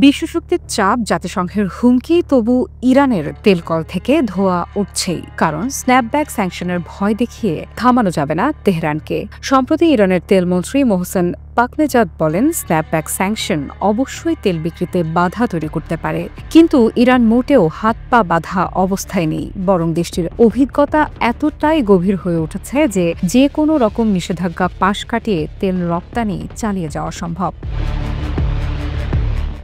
বিশ্বশক্তির চাপ, জাতিসংঘের হুমকি, তবু ইরানের তেলকল থেকে ধোঁয়া উঠছেই। কারণ স্ন্যাপব্যাক স্যাংশনের ভয় দেখিয়ে থামানো যাবে না তেহরানকে। সম্প্রতি ইরানের তেলমন্ত্রী মোহসেন পাকনেজাদ বলেন, স্ন্যাপব্যাক স্যাংশন অবশ্যই তেল বিক্রিতে বাধা তৈরি করতে পারে, কিন্তু ইরান মোটেও হাত পা বাঁধা অবস্থায় নেই। বরং দেশটির অভিজ্ঞতা এতটাই গভীর হয়ে উঠেছে যে কোনো রকম নিষেধাজ্ঞা পাশ কাটিয়ে তেল রপ্তানি চালিয়ে যাওয়া সম্ভব।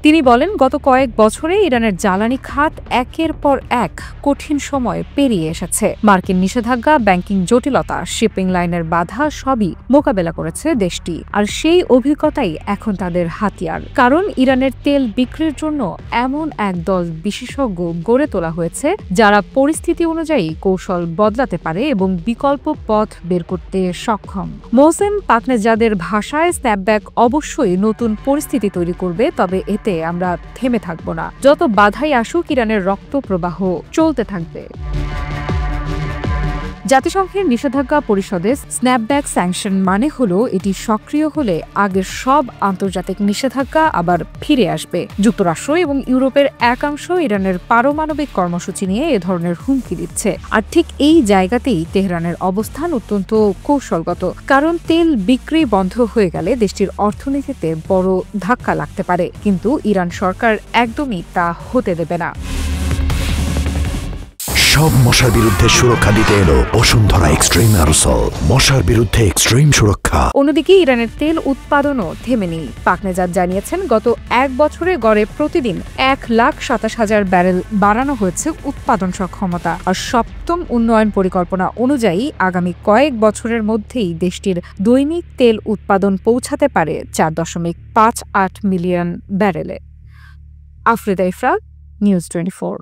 তিনি বলেন, গত কয়েক বছরে ইরানের জ্বালানি খাত একের পর এক কঠিন সময় পেরিয়ে এসেছে। মার্কিন নিষেধাজ্ঞা, ব্যাংকিং জটিলতা, শিপিং লাইনের বাধা সবই মোকাবেলা করেছে দেশটি। আর সেই অভিজ্ঞতাই এখন তাদের হাতিয়ার। কারণ ইরানের তেল বিক্রির জন্য এমন এক দল বিশেষজ্ঞ গড়ে তোলা হয়েছে যারা পরিস্থিতি অনুযায়ী কৌশল বদলাতে পারে এবং বিকল্প পথ বের করতে সক্ষম। মোহসেন পাকনেজাদের ভাষায়, স্ন্যাপব্যাক অবশ্যই নতুন পরিস্থিতি তৈরি করবে, তবে এতে আমরা থেমে থাকব না। যত বাধাই আসুক, ইরানের রক্ত প্রবাহ চলতে থাকবে। জাতিসংঘের নিষেধাজ্ঞা পরিষদে স্ন্যাপব্যাক স্যাংশন মানে হলো এটি সক্রিয় হলে আগের সব আন্তর্জাতিক নিষেধাজ্ঞা আবার ফিরে আসবে। যুক্তরাষ্ট্র এবং ইউরোপের একাংশ ইরানের পারমাণবিক কর্মসূচি নিয়ে এ ধরনের হুমকি দিচ্ছে। আর ঠিক এই জায়গাতেই তেহরানের অবস্থান অত্যন্ত কৌশলগত। কারণ তেল বিক্রি বন্ধ হয়ে গেলে দেশটির অর্থনীতিতে বড় ধাক্কা লাগতে পারে, কিন্তু ইরান সরকার একদমই তা হতে দেবে না। সব মশার বিরুদ্ধে সুরক্ষা দিতে এলো বসুন্ধরা এক্সট্রিম অ্যারোসল, মশার বিরুদ্ধে এক্সট্রিম সুরক্ষা। অন্যদিকে ইরানের তেল উৎপাদনও থেমে নেই। পাকনেজাদ জানিয়েছেন, গত এক বছরে গড়ে প্রতিদিন 1,27,000 ব্যারেল বাড়ানো হয়েছে উৎপাদন সক্ষমতা। আর সপ্তম উন্নয়ন পরিকল্পনা অনুযায়ী আগামী কয়েক বছরের মধ্যেই দেশটির দৈনিক তেল উৎপাদন পৌঁছাতে পারে 4.58 মিলিয়ন ব্যারেলে। আফরিদা ইফরা, নিউজ 24।